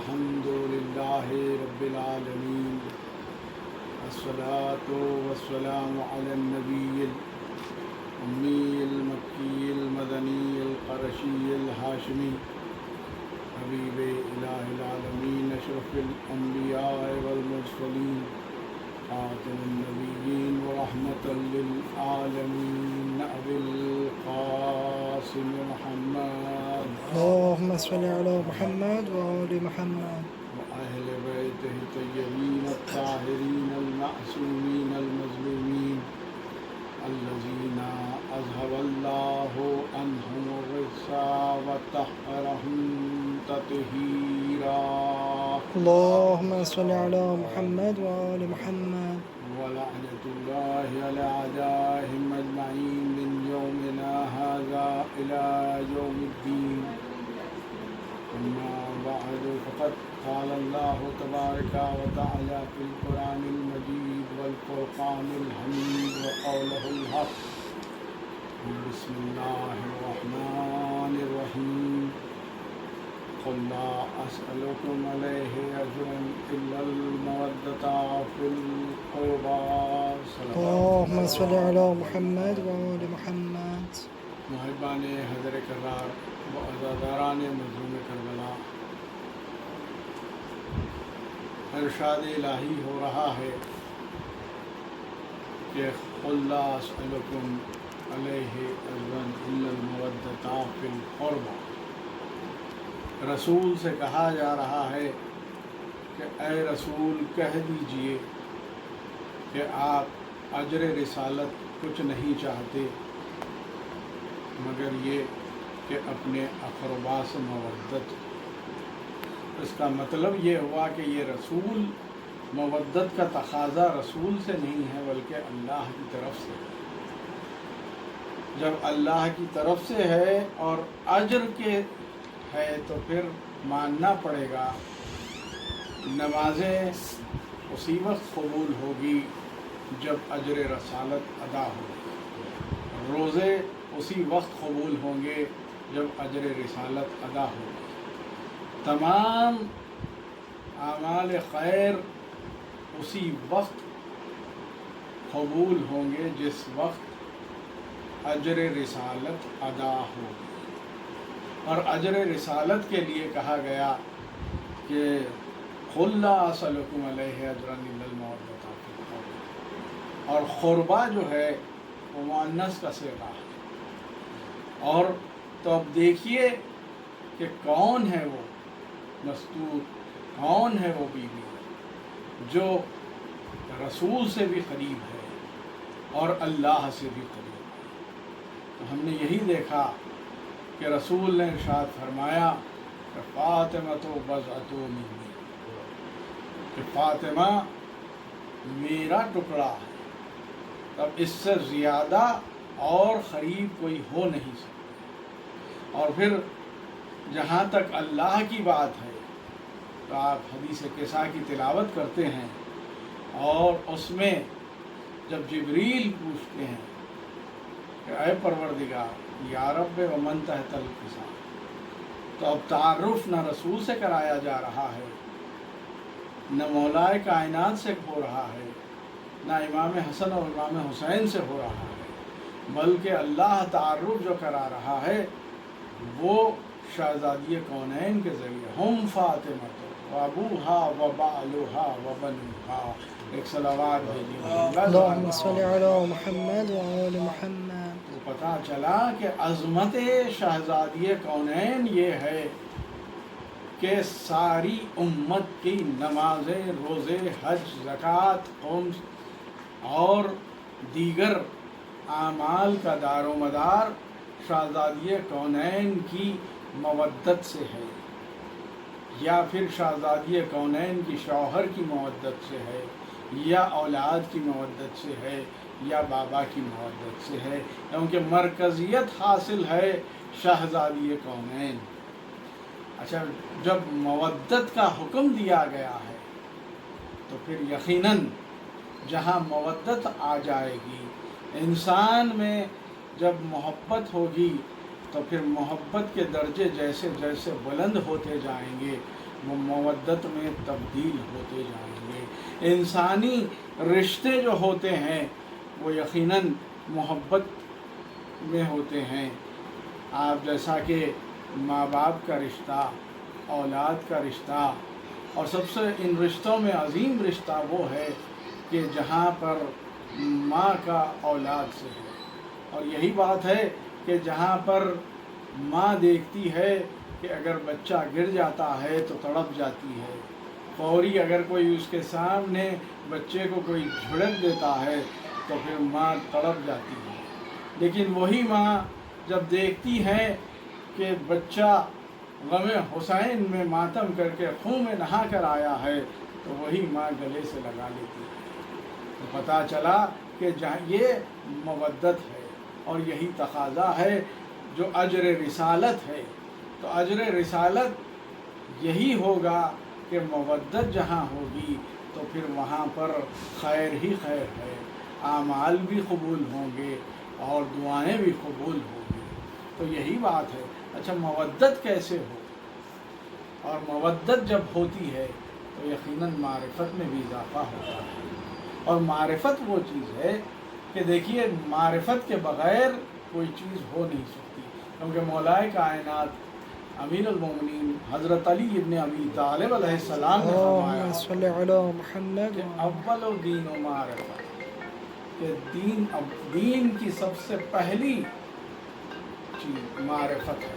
الحمد للہ رب العالمین الصلاة والسلام علی النبی الأمی المکی المدنی القرشی الہاشمی حبیب الہ العالمین اشرف الانبیاء والمرسلین خاتم النبیین ورحمۃ للعالمین ابی القاسم محمد اللهم صل على محمد وآل محمد وأهل بيته الطيبين الطاهرين المعصومين المظلومين الذين أذهب الله عنهم الرجس وطهرهم تطهيرا اللهم صل على محمد وآل محمد ولعنة الله على أعدائهم أجمعين من يومنا هذا إلى يوم الدين أما بعد فقد قال الله تبارك وتعالى في القرآن المجيد والفرقان الحميد وقوله الحق بسم الله الرحمن الرحيم قل لا أسألكم عليه أجرا إلا المودة في القربى اللهم صل على محمد وآل محمد محبان حضر کرار و عزاداران مظلوم کربلا، ارشاد الہی ہو رہا ہے کہ قل لا اسألکم علیہ اجرا الا المودۃ فی القربى۔ رسول سے کہا جا رہا ہے کہ اے رسول کہہ دیجئے کہ آپ اجر رسالت کچھ نہیں چاہتے مگر یہ کہ اپنے اقربا سے مودت۔ اس کا مطلب یہ ہوا کہ یہ رسول مودت کا تقاضا رسول سے نہیں ہے بلکہ اللہ کی طرف سے ہے۔ جب اللہ کی طرف سے ہے اور اجر کے ہے تو پھر ماننا پڑے گا۔ نمازیں اسی وقت قبول ہوگی جب اجر رسالت ادا ہوگی، روزے اسی وقت قبول ہوں گے جب اجر رسالت ادا ہوگی، تمام اعمال خیر اسی وقت قبول ہوں گے جس وقت اجر رسالت ادا ہوگی۔ اور اجر رسالت کے لیے کہا گیا کہ قل لا اسألکم علیہ اجرا الا المودۃ فی القربى، اور قربہ جو ہے وہ مؤنث کا صیغہ ہے۔ اور تو اب دیکھیے کہ کون ہے وہ مستور، کون ہے وہ بیوی جو رسول سے بھی قریب ہے اور اللہ سے بھی قریب ہے۔ تو ہم نے یہی دیکھا کہ رسول نے ارشاد فرمایا کہ فاطمہ تو بضعۃ منی، کہ فاطمہ میرا ٹکڑا ہے۔ اب اس سے زیادہ اور قریب کوئی ہو نہیں سکتا۔ اور پھر جہاں تک اللہ کی بات ہے تو آپ حدیث قصہ کی تلاوت کرتے ہیں اور اس میں جب جبریل پوچھتے ہیں کہ اے پروردگار یا رب ومن تحت القصہ، تو اب تعارف نہ رسول سے کرایا جا رہا ہے، نہ مولائے کائنات سے ہو رہا ہے، نہ امام حسن اور امام حسین سے ہو رہا ہے، بلکہ اللہ تعارف جو کرا رہا ہے وہ شہزادی کونین کے ذریعے ہم فاطمہ و ابوہا و بالوہا و بنوہا۔ ایک صلوات بھیجیے اللهم صل على محمد وآل محمد۔ تو پتہ چلا کہ عظمت شہزادی کونین یہ ہے کہ ساری امت کی نمازیں، روزے، حج، زکوٰۃ، خمس اور دیگر اعمال کا دار و مدار شہزادی کونین کی مودت سے ہے، یا پھر شہزادی کونین کی شوہر کی مودت سے ہے، یا اولاد کی مودت سے ہے، یا بابا کی مودت سے ہے، کیونکہ مرکزیت حاصل ہے شہزادی کونین۔ اچھا، جب مودت کا حکم دیا گیا ہے تو پھر یقیناً جہاں مودت آ جائے گی، انسان میں جب محبت ہوگی تو پھر محبت کے درجے جیسے جیسے بلند ہوتے جائیں گے وہ مودت میں تبدیل ہوتے جائیں گے۔ انسانی رشتے جو ہوتے ہیں وہ یقیناً محبت میں ہوتے ہیں۔ آپ جیسا کہ ماں باپ کا رشتہ، اولاد کا رشتہ، اور سب سے ان رشتوں میں عظیم رشتہ وہ ہے کہ جہاں پر ماں کا اولاد سے ہے، اور یہی بات ہے کہ جہاں پر ماں دیکھتی ہے کہ اگر بچہ گر جاتا ہے تو تڑپ جاتی ہے، فوری اگر کوئی اس کے سامنے بچے کو کوئی جھڑک دیتا ہے تو پھر ماں تڑپ جاتی ہے۔ لیکن وہی ماں جب دیکھتی ہے کہ بچہ غم حسین میں ماتم کر کے خون میں نہا کر آیا ہے تو وہی ماں گلے سے لگا لیتی ہے۔ تو پتہ چلا کہ یہ مودت ہے، اور یہی تقاضا ہے جو اجر رسالت ہے۔ تو اجر رسالت یہی ہوگا کہ مودت جہاں ہوگی تو پھر وہاں پر خیر ہی خیر ہے، اعمال بھی قبول ہوں گے اور دعائیں بھی قبول ہوں گی۔ تو یہی بات ہے۔ اچھا، مودت کیسے ہو؟ اور مودت جب ہوتی ہے تو یقیناً معرفت میں بھی اضافہ ہوتا ہے، اور معرفت وہ چیز ہے کہ دیکھیے معرفت کے بغیر کوئی چیز ہو نہیں سکتی، کیونکہ مولائے کائنات امیر المومنین حضرت علی ابن ابی طالب علیہ السلام نے فرمایا اللهم صل على محمد کہ اول و دین و معرفت، کہ دین کی سب سے پہلی چیز معرفت ہے۔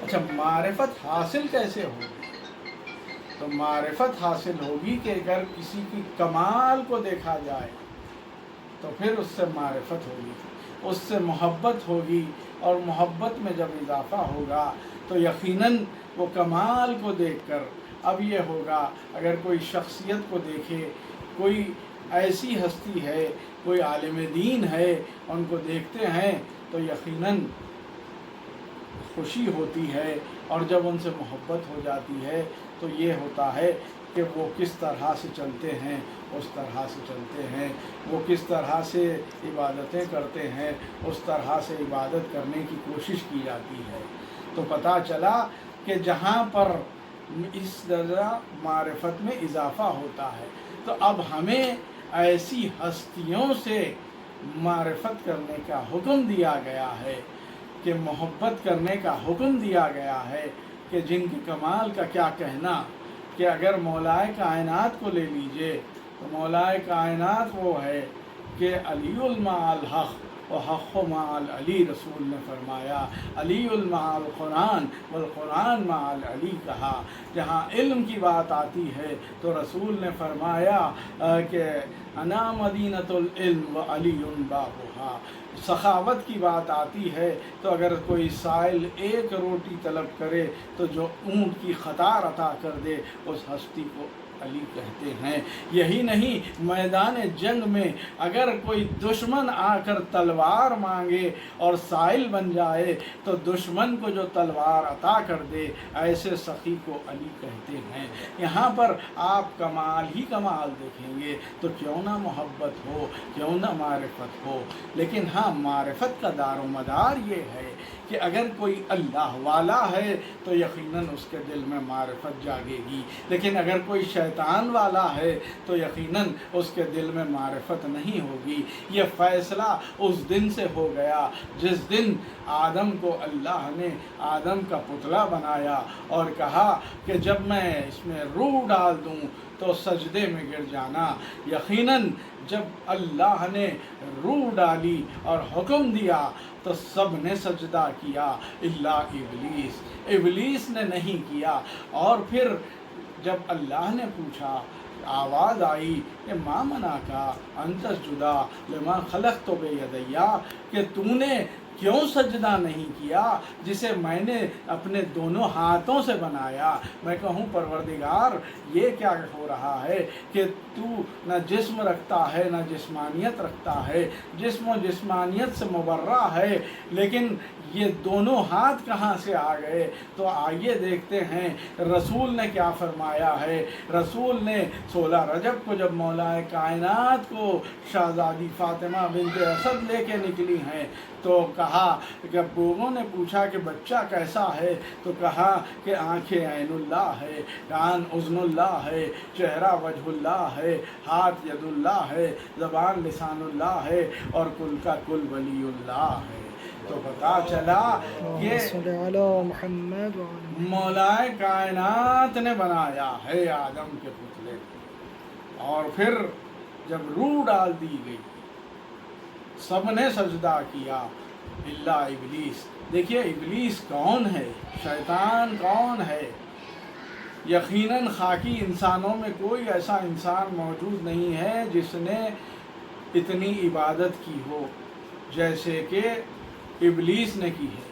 اچھا، معرفت حاصل کیسے ہوگی؟ تو معرفت حاصل ہوگی کہ اگر کسی کی کمال کو دیکھا جائے تو پھر اس سے معرفت ہوگی، اس سے محبت ہوگی، اور محبت میں جب اضافہ ہوگا تو یقیناً وہ کمال کو دیکھ کر اب یہ ہوگا، اگر کوئی شخصیت کو دیکھے، کوئی ایسی ہستی ہے، کوئی عالم دین ہے، ان کو دیکھتے ہیں تو یقیناً خوشی ہوتی ہے، اور جب ان سے محبت ہو جاتی ہے تو یہ ہوتا ہے کہ وہ کس طرح سے چلتے ہیں اس طرح سے چلتے ہیں، وہ کس طرح سے عبادتیں کرتے ہیں اس طرح سے عبادت کرنے کی کوشش کی جاتی ہے۔ تو پتہ چلا کہ جہاں پر اس درجہ معرفت میں اضافہ ہوتا ہے تو اب ہمیں ایسی ہستیوں سے معرفت کرنے کا حکم دیا گیا ہے، کہ محبت کرنے کا حکم دیا گیا ہے، کہ جن کے کمال کا کیا کہنا، کہ اگر مولائے کائنات کو لے لیجئے تو مولائے کائنات وہ ہے کہ علی مع الحق و حق مع العلی، رسول نے فرمایا علی مع القرآن والقرآن مع العلی کہا۔ جہاں علم کی بات آتی ہے تو رسول نے فرمایا کہ انا مدینۃ العلم و علی بابھا۔ سخاوت کی بات آتی ہے تو اگر کوئی سائل ایک روٹی طلب کرے تو جو اونٹ کی قطار عطا کر دے اس ہستی کو علی کہتے ہیں۔ یہی نہیں، میدان جنگ میں اگر کوئی دشمن آ کر تلوار مانگے اور سائل بن جائے تو دشمن کو جو تلوار عطا کر دے ایسے سخی کو علی کہتے ہیں۔ یہاں پر آپ کمال ہی کمال دیکھیں گے تو کیوں نہ محبت ہو، کیوں نہ معرفت ہو، لیکن ہاں معرفت کا دار و مدار یہ ہے کہ اگر کوئی اللہ والا ہے تو یقیناً اس کے دل میں معرفت جاگے گی، لیکن اگر کوئی شیطان والا ہے تو یقیناً اس کے دل میں معرفت نہیں ہوگی۔ یہ فیصلہ اس دن سے ہو گیا جس دن آدم کو اللہ نے آدم کا پتلا بنایا اور کہا کہ جب میں اس میں روح ڈال دوں تو سجدے میں گر جانا۔ یقیناً جب اللہ نے روح ڈالی اور حکم دیا تو سب نے سجدہ کیا الا ابلیس، ابلیس نے نہیں کیا۔ اور پھر جب اللہ نے پوچھا، آواز آئی کہ ما منعکا ان تسجد لما خلقت بیدیا، کہ تو نے کیوں سجدہ نہیں کیا جسے میں نے اپنے دونوں ہاتھوں سے بنایا؟ میں کہوں پروردگار یہ کیا ہو رہا ہے کہ تو نہ جسم رکھتا ہے نہ جسمانیت رکھتا ہے، جسم و جسمانیت سے مبرہ ہے، لیکن یہ دونوں ہاتھ کہاں سے آ گئے؟ تو آئیے دیکھتے ہیں رسول نے کیا فرمایا ہے۔ رسول نے 16 رجب کو جب مولائے کائنات کو شہزادی فاطمہ بنت اسد لے کے نکلی ہیں تو کہا کہ لوگوں نے پوچھا کہ بچہ کیسا ہے تو کہا کہ آنکھیں عین اللہ ہے، کان اذن اللہ ہے، چہرہ وجہ اللہ ہے، ہاتھ ید اللہ ہے، زبان لسان اللہ ہے، اور کل کا کل ولی اللہ ہے۔ تو پتہ چلا کہ اللهم صل على محمد وعلى محمد۔ مولائے کائنات نے بنایا ہے آدم کے پتلے کو، اور پھر جب روح ڈال دی گئی سب نے سجدہ کیا الا ابلیس۔ دیکھیے ابلیس کون ہے، شیطان کون ہے؟ یقیناً خاکی انسانوں میں کوئی ایسا انسان موجود نہیں ہے جس نے اتنی عبادت کی ہو جیسے کہ ابلیس نے کی ہے۔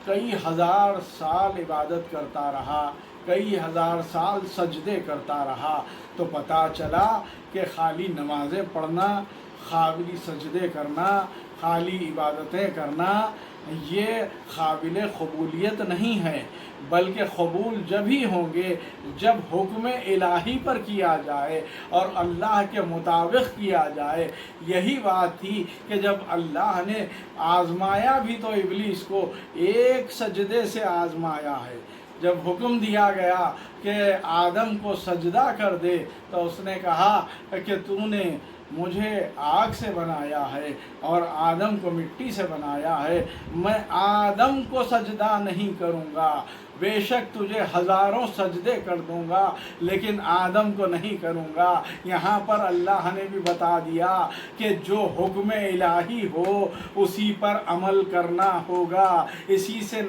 کئی ہزار سال عبادت کرتا رہا، کئی ہزار سال سجدے کرتا رہا، تو پتہ چلا کہ خالی نمازیں پڑھنا، خالی سجدے کرنا، خالی عبادتیں کرنا یہ قابل قبولیت نہیں ہے، بلکہ قبول جب ہی ہوں گے جب حکم الہی پر کیا جائے اور اللہ کے مطابق کیا جائے۔ یہی بات تھی کہ جب اللہ نے آزمایا بھی تو ابلیس کو ایک سجدے سے آزمایا ہے۔ جب حکم دیا گیا کہ آدم کو سجدہ کر دے تو اس نے کہا کہ تو نے مجھے آگ سے بنایا ہے اور آدم کو مٹی سے بنایا ہے، میں آدم کو سجدہ نہیں کروں گا، بے شک تجھے ہزاروں سجدے کر دوں گا لیکن آدم کو نہیں کروں گا۔ یہاں پر اللہ نے بھی بتا دیا کہ جو حکم الہی ہو اسی پر عمل کرنا ہوگا۔ اسی سے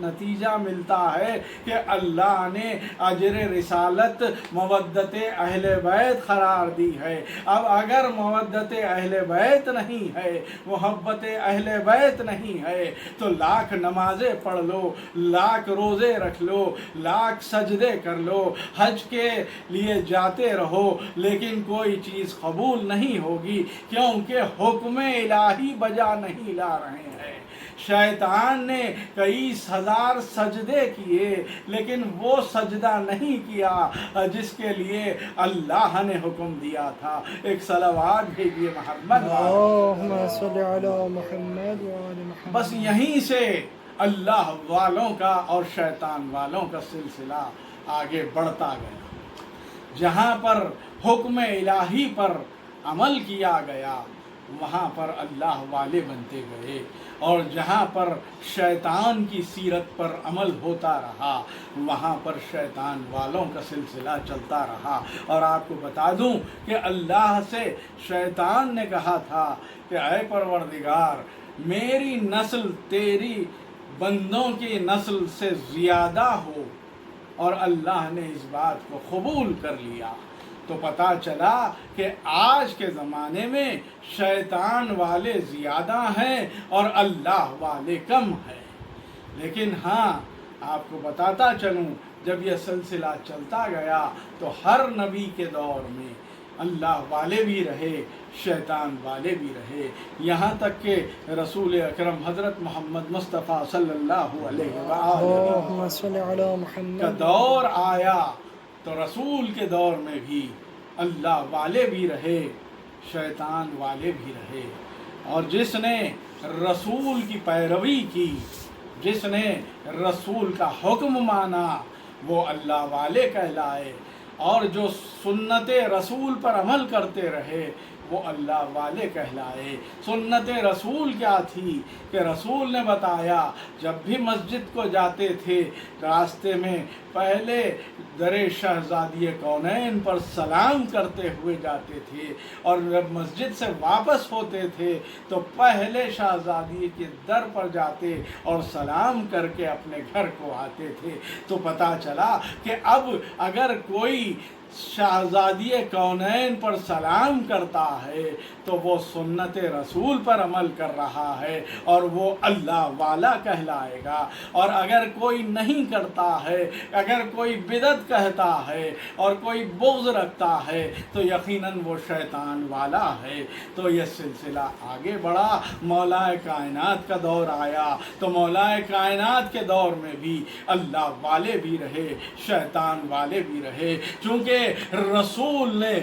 نتیجہ ملتا ہے کہ اللہ نے اجر رسالت مودت اہل بیت قرار دی ہے۔ اب اگر مودت اہل بیت نہیں ہے، محبت اہل بیت نہیں ہے تو لاکھ نمازیں پڑھ لو، لاکھ روزے رکھ لو، لاکھ سجدے کر لو، حج کے لیے جاتے رہو، لیکن کوئی چیز قبول نہیں ہوگی کیونکہ حکم الہی بجا نہیں لا رہے ہیں۔ شیطان نے کئی ہزار سجدے کیے لیکن وہ سجدہ نہیں کیا جس کے لیے اللہ نے حکم دیا تھا۔ ایک صلوات بھیجیے محمد۔ اللهم صل على محمد وعلى محمد۔ بس یہیں سے اللہ والوں کا اور شیطان والوں کا سلسلہ آگے بڑھتا گیا۔ جہاں پر حکم الہی پر عمل کیا گیا وہاں پر اللہ والے بنتے گئے، اور جہاں پر شیطان کی سیرت پر عمل ہوتا رہا وہاں پر شیطان والوں کا سلسلہ چلتا رہا۔ اور آپ کو بتا دوں کہ اللہ سے شیطان نے کہا تھا کہ اے پروردگار میری نسل تیری بندوں کی نسل سے زیادہ ہو، اور اللہ نے اس بات کو قبول کر لیا۔ تو پتہ چلا کہ آج کے زمانے میں شیطان والے زیادہ ہیں اور اللہ والے کم ہیں۔ لیکن ہاں آپ کو بتاتا چلوں جب یہ سلسلہ چلتا گیا تو ہر نبی کے دور میں اللہ والے بھی رہے، شیطان والے بھی رہے، یہاں تک کہ رسول اکرم حضرت محمد مصطفیٰ صلی اللہ علیہ اللهم صل على وآلہ محمد کا دور آیا تو رسول کے دور میں بھی اللہ والے بھی رہے، شیطان والے بھی رہے۔ اور جس نے رسول کی پیروی کی، جس نے رسول کا حکم مانا وہ اللہ والے کہلائے، اور جو سنت رسول پر عمل کرتے رہے وہ اللہ والے کہلائے۔ سنت رسول کیا تھی کہ رسول نے بتایا جب بھی مسجد کو جاتے تھے راستے میں پہلے در شہزادی کونین پر سلام کرتے ہوئے جاتے تھے، اور جب مسجد سے واپس ہوتے تھے تو پہلے شہزادی کے در پر جاتے اور سلام کر کے اپنے گھر کو آتے تھے۔ تو پتہ چلا کہ اب اگر کوئی شہزادی کونین پر سلام کرتا ہے تو وہ سنت رسول پر عمل کر رہا ہے اور وہ اللہ والا کہلائے گا، اور اگر کوئی نہیں کرتا ہے، اگر کوئی بدعت کہتا ہے اور کوئی بغض رکھتا ہے تو یقیناً وہ شیطان والا ہے۔ تو یہ سلسلہ آگے بڑھا، مولا کائنات کا دور آیا تو مولا کائنات کے دور میں بھی اللہ والے بھی رہے، شیطان والے بھی رہے، چونکہ رسول نے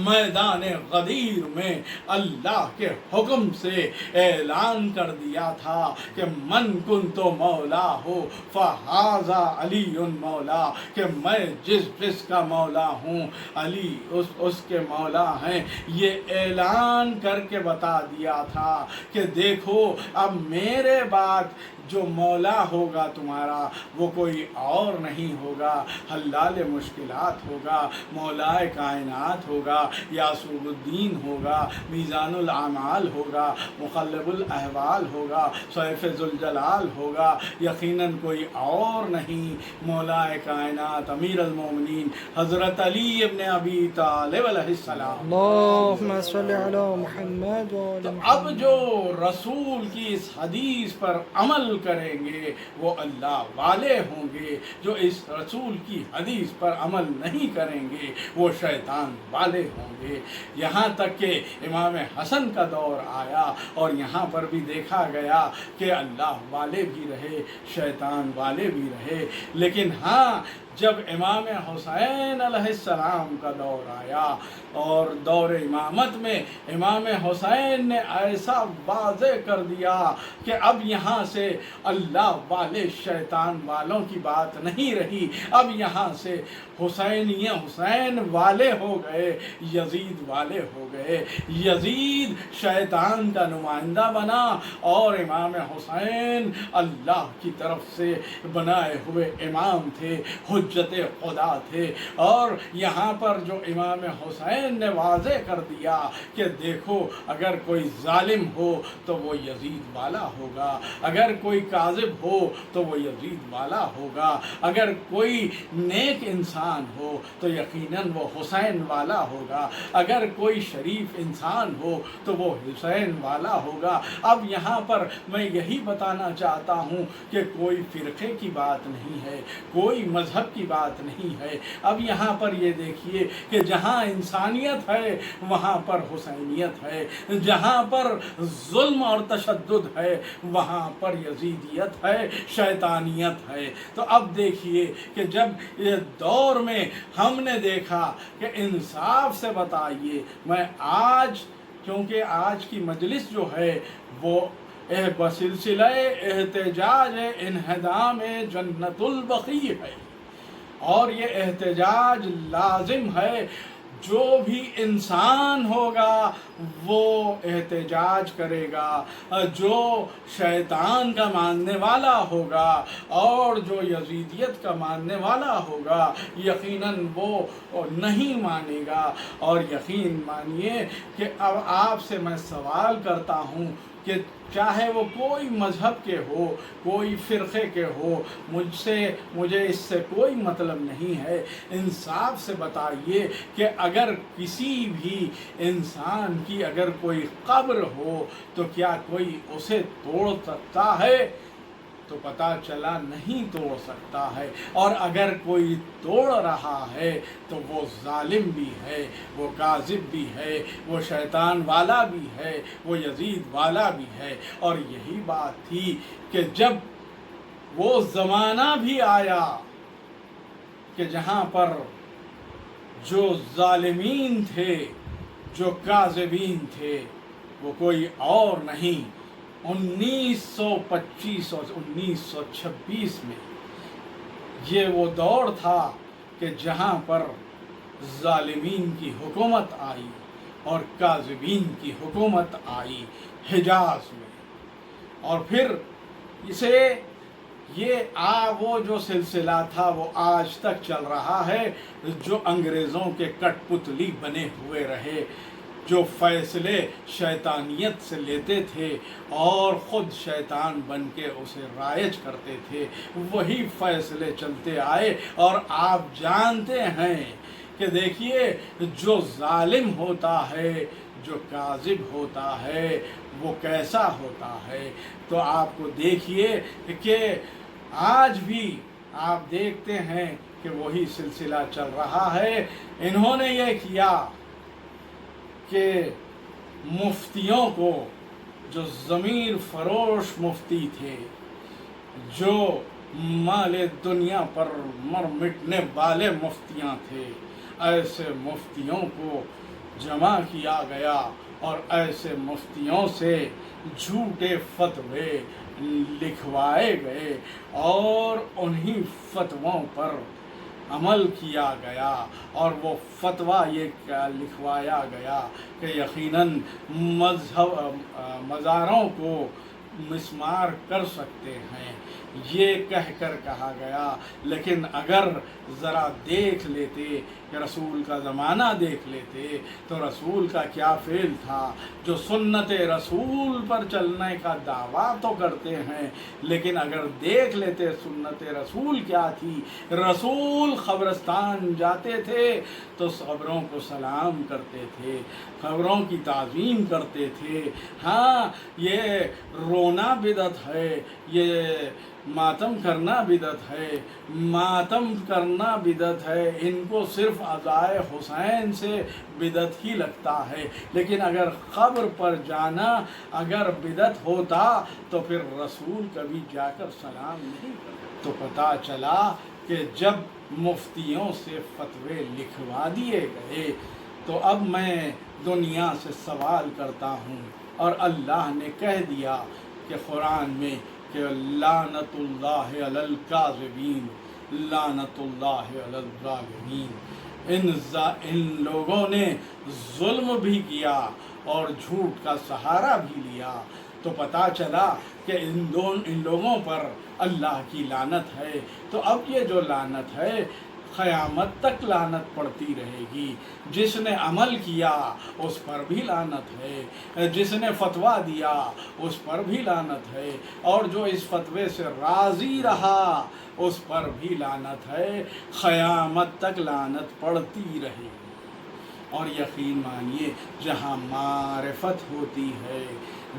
میدان غدیر میں اللہ کے حکم سے اعلان کر دیا تھا کہ من کنت مولا ہو فہذا علی مولا، کہ میں جس کا مولا ہوں علی اس کے مولا ہیں. یہ اعلان کر کے بتا دیا تھا کہ دیکھو اب میرے بعد جو مولا ہوگا تمہارا وہ کوئی اور نہیں ہوگا، حلال مشکلات ہوگا، مولا کائنات ہوگا، یاسوب الدین ہوگا، میزان الاعمال ہوگا، مقلب الاحوال ہوگا، سیف ذوالجلال ہوگا. یقیناً کوئی اور نہیں، مولا کائنات امیر المومنین حضرت علی ابن ابی طالب علیہ السلام. اللهم صل على محمد وعلى تو محمد. اب جو رسول کی اس حدیث پر عمل کریں گے وہ اللہ والے ہوں گے، جو اس رسول کی حدیث پر عمل نہیں کریں گے وہ شیطان والے ہوں گے. یہاں تک کہ امام حسن کا دور آیا اور یہاں پر بھی دیکھا گیا کہ اللہ والے بھی رہے، شیطان والے بھی رہے. لیکن ہاں جب امام حسین علیہ السلام کا دور آیا اور دور امامت میں امام حسین نے ایسا واضح کر دیا کہ اب یہاں سے اللہ والے شیطان والوں کی بات نہیں رہی، اب یہاں سے حسین والے ہو گئے، یزید والے ہو گئے. یزید شیطان کا نمائندہ بنا اور امام حسین اللہ کی طرف سے بنائے ہوئے امام تھے، حجت خدا تھے. اور یہاں پر جو امام حسین نے واضح کر دیا کہ دیکھو اگر کوئی ظالم ہو تو وہ یزید والا ہوگا، اگر کوئی کاذب ہو تو وہ یزید والا ہوگا، اگر کوئی نیک انسان ہو تو یقیناً وہ حسین والا ہوگا، اگر کوئی شریف انسان ہو تو وہ حسین والا ہوگا. اب یہاں پر میں یہی بتانا چاہتا ہوں کہ کوئی فرقے کی بات نہیں ہے، کوئی مذہب کی بات نہیں ہے. اب یہاں پر یہ دیکھیے کہ جہاں انسانیت ہے وہاں پر حسینیت ہے، جہاں پر ظلم اور تشدد ہے وہاں پر یزیدیت ہے، شیطانیت ہے. تو اب دیکھیے کہ جب یہ دور میں ہم نے دیکھا کہ انصاف سے بتائیے، میں آج کیونکہ آج کی مجلس جو ہے وہ بسلسلہ احتجاج انہدام جنت البقیع ہے اور یہ احتجاج لازم ہے. جو بھی انسان ہوگا وہ احتجاج کرے گا، جو شیطان کا ماننے والا ہوگا اور جو یزیدیت کا ماننے والا ہوگا یقیناً وہ نہیں مانے گا. اور یقین مانیے کہ اب آپ سے میں سوال کرتا ہوں کہ چاہے وہ کوئی مذہب کے ہو، کوئی فرقے کے ہو، مجھے اس سے کوئی مطلب نہیں ہے. انصاف سے بتائیے کہ اگر کسی بھی انسان کی اگر کوئی قبر ہو تو کیا کوئی اسے توڑ سکتا ہے؟ تو پتہ چلا نہیں توڑ سکتا ہے. اور اگر کوئی توڑ رہا ہے تو وہ ظالم بھی ہے، وہ کاذب بھی ہے، وہ شیطان والا بھی ہے، وہ یزید والا بھی ہے. اور یہی بات تھی کہ جب وہ زمانہ بھی آیا کہ جہاں پر جو ظالمین تھے، جو کاذبین تھے وہ کوئی اور نہیں، 1925 اور 1926 میں یہ وہ دور تھا کہ جہاں پر ظالمین کی حکومت آئی اور کاذبین کی حکومت آئی حجاز میں. اور پھر وہ جو سلسلہ تھا وہ آج تک چل رہا ہے، جو انگریزوں کے کٹ پتلی بنے ہوئے رہے، جو فیصلے شیطانیت سے لیتے تھے اور خود شیطان بن کے اسے رائج کرتے تھے، وہی فیصلے چلتے آئے. اور آپ جانتے ہیں کہ دیکھیے جو ظالم ہوتا ہے، جو کاذب ہوتا ہے وہ کیسا ہوتا ہے. تو آپ کو دیکھیے کہ آج بھی آپ دیکھتے ہیں کہ وہی سلسلہ چل رہا ہے. انہوں نے یہ کیا کہ مفتیوں کو، جو ضمیر فروش مفتی تھے، جو مال دنیا پر مر مٹنے والے مفتیاں تھے، ایسے مفتیوں کو جمع کیا گیا اور ایسے مفتیوں سے جھوٹے فتوے لکھوائے گئے اور انہی فتووں پر عمل کیا گیا، اور وہ فتویٰ یہ لکھوایا گیا کہ یقیناً مزاروں کو مسمار کر سکتے ہیں، یہ کہہ کر کہا گیا۔ لیکن اگر ذرا دیکھ لیتے کہ رسول کا زمانہ دیکھ لیتے تو رسول کا کیا فعل تھا، جو سنت رسول پر چلنے کا دعویٰ تو کرتے ہیں، لیکن اگر دیکھ لیتے سنت رسول کیا تھی، رسول قبرستان جاتے تھے تو قبروں کو سلام کرتے تھے، قبروں کی تعظیم کرتے تھے۔ ہاں، یہ رونا بدعت ہے، یہ ماتم کرنا بدعت ہے، ماتم کرنا بدعت ہے، ان کو صرف عزائے حسین سے بدعت ہی لگتا ہے، لیکن اگر قبر پر جانا اگر بدعت ہوتا تو پھر رسول کبھی جا کر سلام نہیں کرتا۔ تو پتہ چلا کہ جب مفتیوں سے فتوے لکھوا دیے گئے تو اب میں دنیا سے سوال کرتا ہوں، اور اللہ نے کہہ دیا کہ قرآن میں کہ لعنت اللہ علی الکاذبین، لعنت اللہ علی الظالمین، ان لوگوں نے ظلم بھی کیا اور جھوٹ کا سہارا بھی لیا، تو پتہ چلا کہ ان لوگوں پر اللہ کی لعنت ہے۔ تو اب یہ جو لعنت ہے قیامت تک لعنت پڑتی رہے گی۔ جس نے عمل کیا اس پر بھی لعنت ہے، جس نے فتویٰ دیا اس پر بھی لعنت ہے، اور جو اس فتوے سے راضی رہا اس پر بھی لعنت ہے۔ قیامت تک لعنت پڑتی رہے گی۔ اور یقین مانیے جہاں معرفت ہوتی ہے،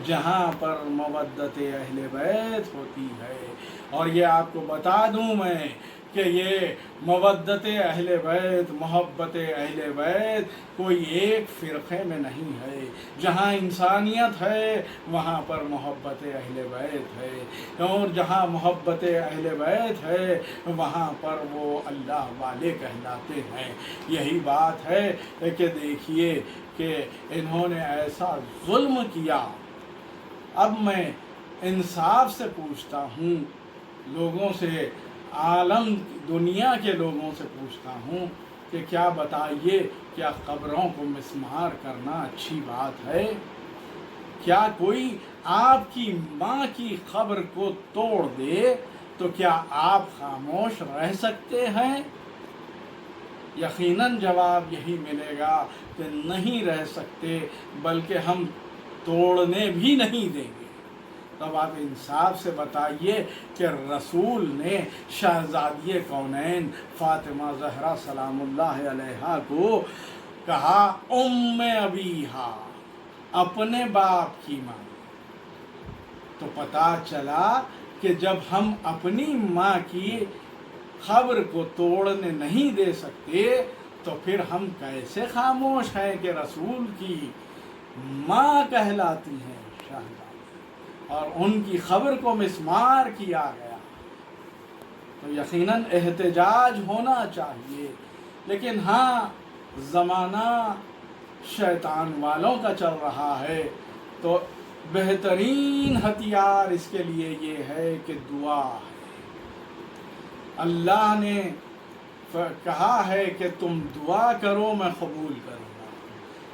جہاں پر مودت اہل بیت ہوتی ہے، اور یہ آپ کو بتا دوں میں کہ یہ مودت اہل بیت، محبت اہل بیت کوئی ایک فرقے میں نہیں ہے۔ جہاں انسانیت ہے وہاں پر محبت اہل بیت ہے، اور جہاں محبت اہل بیت ہے وہاں پر وہ اللہ والے کہلاتے ہیں۔ یہی بات ہے کہ دیکھیے کہ انہوں نے ایسا ظلم کیا۔ اب میں انصاف سے پوچھتا ہوں لوگوں سے، عالم دنیا کے لوگوں سے پوچھتا ہوں کہ کیا بتائیے، کیا قبروں کو مسمار کرنا اچھی بات ہے؟ کیا کوئی آپ کی ماں کی قبر کو توڑ دے تو کیا آپ خاموش رہ سکتے ہیں؟ یقیناً جواب یہی ملے گا کہ نہیں رہ سکتے، بلکہ ہم توڑنے بھی نہیں دیں گے۔ تب آپ انصاف سے بتائیے کہ رسول نے شہزادی کونین فاطمہ زہرا سلام اللہ علیہا کو کہا ام ابیہا، اپنے باپ کی ماں، تو پتہ چلا کہ جب ہم اپنی ماں کی قبر کو توڑنے نہیں دے سکتے تو پھر ہم کیسے خاموش ہیں کہ رسول کی ماں کہلاتی ہیں شہزادی، اور ان کی قبر کو مسمار کیا گیا۔ تو یقیناً احتجاج ہونا چاہیے، لیکن ہاں زمانہ شیطان والوں کا چل رہا ہے، تو بہترین ہتھیار اس کے لیے یہ ہے کہ دعا ہے۔ اللہ نے کہا ہے کہ تم دعا کرو میں قبول کروں گا۔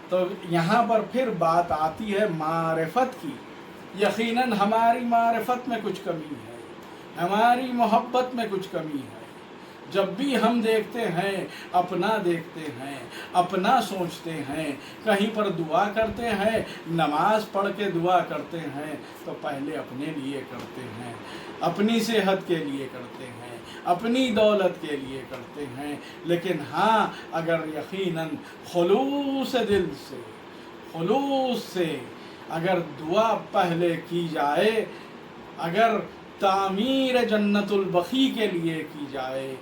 تو یہاں پر پھر بات آتی ہے معرفت کی۔ یقیناً ہماری معرفت میں کچھ کمی ہے، ہماری محبت میں کچھ کمی ہے۔ جب بھی ہم دیکھتے ہیں، اپنا دیکھتے ہیں، اپنا سوچتے ہیں، کہیں پر دعا کرتے ہیں، نماز پڑھ کے دعا کرتے ہیں تو پہلے اپنے لیے کرتے ہیں، اپنی صحت کے لیے کرتے ہیں، اپنی دولت کے لیے کرتے ہیں۔ لیکن ہاں اگر یقیناً خلوص دل سے، خلوص سے اگر دعا پہلے کی جائے، اگر تعمیر جنت البقیع کے لیے کی جائے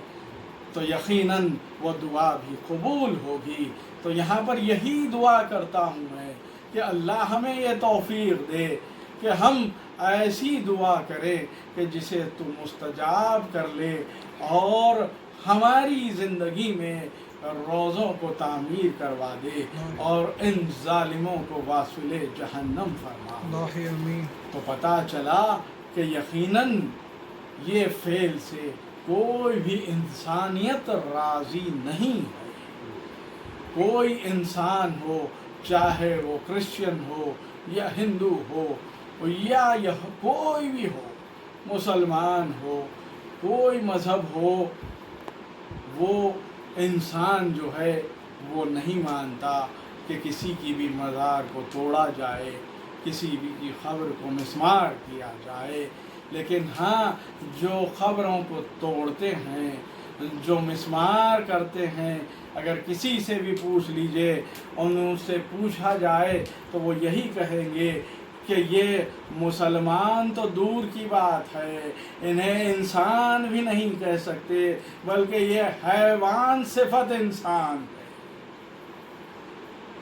تو یقیناً وہ دعا بھی قبول ہوگی۔ تو یہاں پر یہی دعا کرتا ہوں میں کہ اللہ ہمیں یہ توفیق دے کہ ہم ایسی دعا کریں کہ جسے تو مستجاب کر لے، اور ہماری زندگی میں روزوں کو تعمیر کروا دے اور ان ظالموں کو واصل جہنم فرما دے۔ اللہ امین۔ تو پتہ چلا کہ یقیناً یہ فعل سے کوئی بھی انسانیت راضی نہیں ہے۔ کوئی انسان ہو، چاہے وہ کرسچن ہو یا ہندو ہو یا کوئی بھی ہو، مسلمان ہو، کوئی مذہب ہو، وہ انسان جو ہے وہ نہیں مانتا کہ کسی کی بھی مزار کو توڑا جائے، کسی بھی کی قبر کو مسمار کیا جائے۔ لیکن ہاں، جو قبروں کو توڑتے ہیں، جو مسمار کرتے ہیں، اگر کسی سے بھی پوچھ لیجئے، ان سے پوچھا جائے تو وہ یہی کہیں گے کہ یہ مسلمان تو دور کی بات ہے، انہیں انسان بھی نہیں کہہ سکتے، بلکہ یہ حیوان صفت انسان ہے۔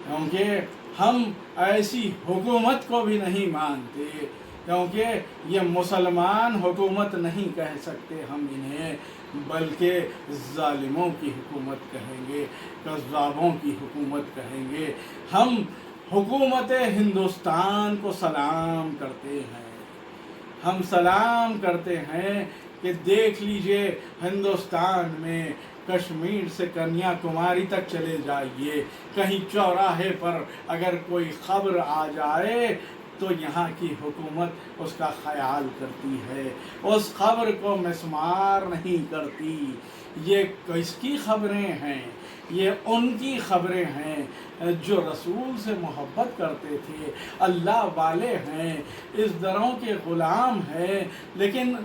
کیونکہ ہم ایسی حکومت کو بھی نہیں مانتے، کیونکہ یہ مسلمان حکومت نہیں کہہ سکتے ہم انہیں، بلکہ ظالموں کی حکومت کہیں گے، کذابوں کی حکومت کہیں گے۔ ہم حکومت ہندوستان کو سلام کرتے ہیں، ہم سلام کرتے ہیں کہ دیکھ لیجئے ہندوستان میں کشمیر سے کنیا کماری تک چلے جائیے، کہیں چوراہے پر اگر کوئی خبر آ جائے تو یہاں کی حکومت اس کا خیال کرتی ہے، اس خبر کو مسمار نہیں کرتی۔ یہ کس کی خبریں ہیں؟ یہ ان کی خبریں ہیں جو رسول سے محبت کرتے تھے، اللہ والے ہیں، اس دروں کے غلام ہیں۔ لیکن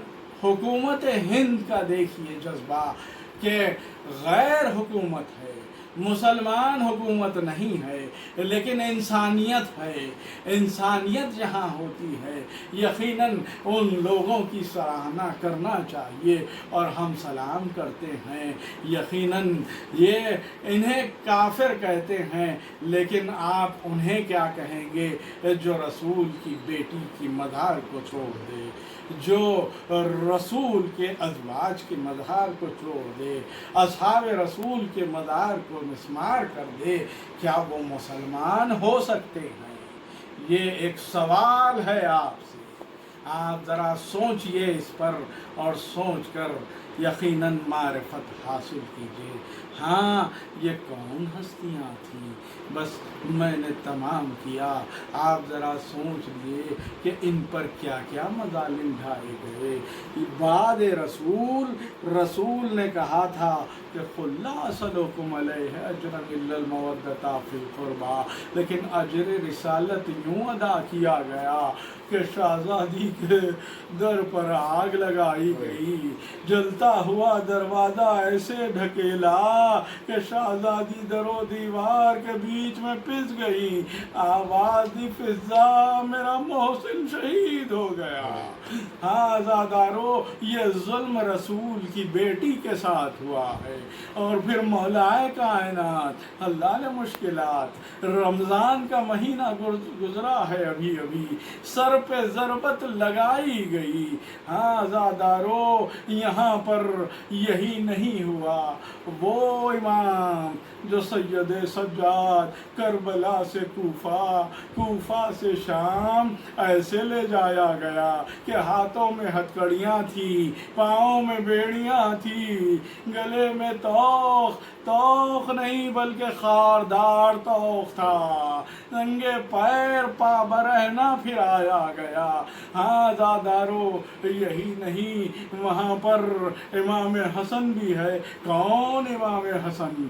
حکومت ہند کا دیکھیے جذبہ کہ غیر حکومت ہے، مسلمان حکومت نہیں ہے، لیکن انسانیت ہے۔ انسانیت جہاں ہوتی ہے یقیناً ان لوگوں کی سراہنا کرنا چاہیے، اور ہم سلام کرتے ہیں۔ یقیناً یہ انہیں کافر کہتے ہیں، لیکن آپ انہیں کیا کہیں گے جو رسول کی بیٹی کی مزار کو چھوڑ دے، جو رسول کے ازواج کے مزار کو چھوڑ دے، اصحاب رسول کے مزار کو مسمار کر دے، کیا وہ مسلمان ہو سکتے ہیں؟ یہ ایک سوال ہے آپ سے، آپ ذرا سوچئے اس پر، اور سوچ کر یقیناً معرفت حاصل کیجئے۔ ہاں، یہ کون ہستیاں تھیں؟ بس میں نے تمام کیا، آپ ذرا سوچ لیے کہ ان پر کیا کیا مظالم ڈھائے گئے۔ بعد رسول نے کہا تھا کہ قُلْ لَا أَسْأَلُكُمْ عَلَيْهِ أَجْرًا إِلَّا الْمَوَدَّةَ فِي الْقُرْبَى، لیکن اجر رسالت یوں ادا کیا گیا کہ شہزادی کے در پر آگ لگائی گئی، جلتا ہوا دروازہ ایسے ڈھکیلا کہ شہزادی در و دیوار کے بیچ میں پس گئی، آواز دی فضا میرا محسن شہید ہو گیا۔ ہاں عزادارو، یہ ظلم رسول کی بیٹی کے ساتھ ہوا ہے۔ اور پھر مولا کائنات اللہ نے مشکلات، رمضان کا مہینہ گزرا ہے، ابھی سر پہ ضربت لگائی گئی۔ ہاں عزادارو، یہاں پر یہی نہیں ہوا، وہ امام جو سید سجاد کربلا سے کوفہ سے شام ایسے لے جایا گیا کہ ہاتھوں میں ہتکڑیاں تھی، پاؤں میں بیڑیاں تھی، گلے میں توخ نہیں بلکہ خاردار توخ تھا، ننگے پیر پا برہنہ پھرایا گیا۔ ہاں عزادارو، یہی نہیں، وہاں پر امام حسن بھی ہے۔ کون امام حسن؟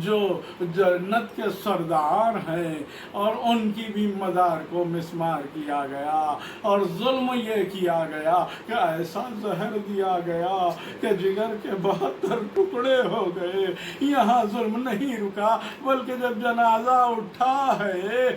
جو جنت کے سردار ہیں، اور ان کی بھی مزار کو مسمار کیا گیا، اور ظلم یہ کیا گیا کہ ایسا زہر دیا گیا کہ جگر کے 72 ٹکڑے ہو گئے۔ یہاں ظلم نہیں رکا، بلکہ جب جنازہ اٹھا ہے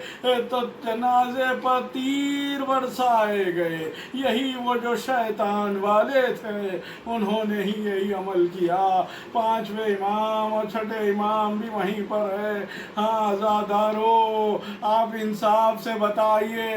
تو جنازے پر تیر برسائے گئے۔ یہی وہ جو شیطان والے تھے، انہوں نے ہی یہی عمل کیا۔ 5ویں امام اور 6ٹھے امام بھی وہیں پر ہے۔ ہاں عزادارو، آپ انصاف سے بتائیے،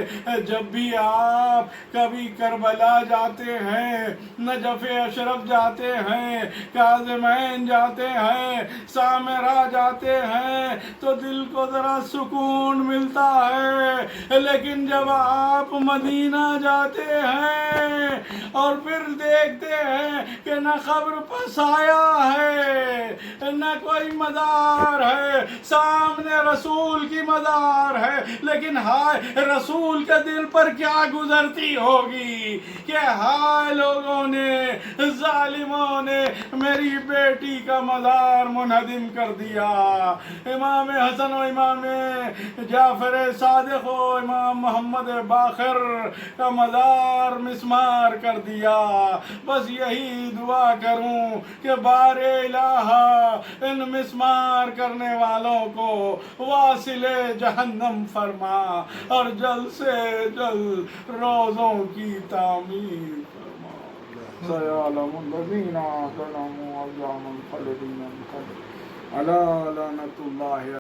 جب بھی آپ کبھی کربلا جاتے ہیں، نجف اشرف جاتے ہیں، کاظمین جاتے ہیں، سامرا جاتے ہیں، تو دل کو ذرا سکون ملتا ہے، لیکن جب آپ مدینہ جاتے ہیں اور پھر دیکھتے ہیں کہ نہ قبر پر سایہ ہے، نہ کوئی مزار ہے، سامنے رسول کی مزار ہے، لیکن ہائے رسول کے دل پر کیا گزرتی ہوگی کہ ہائے لوگوں نے، ظالموں نے میری بیٹی کا مزار منہدم کر دیا، امام حسن و امام جعفر صادق و امام محمد باقر کا مزار مسمار کر دیا۔ بس یہی دعا کروں کہ بار الہ ان مسمار کرنے والوں کو واصل جہنم فرما اور جلد سے جلد روزوں کی تعمیر فرما۔ سيعلم الذين ظلموا أيام منقلب ينقلب على لعنة الله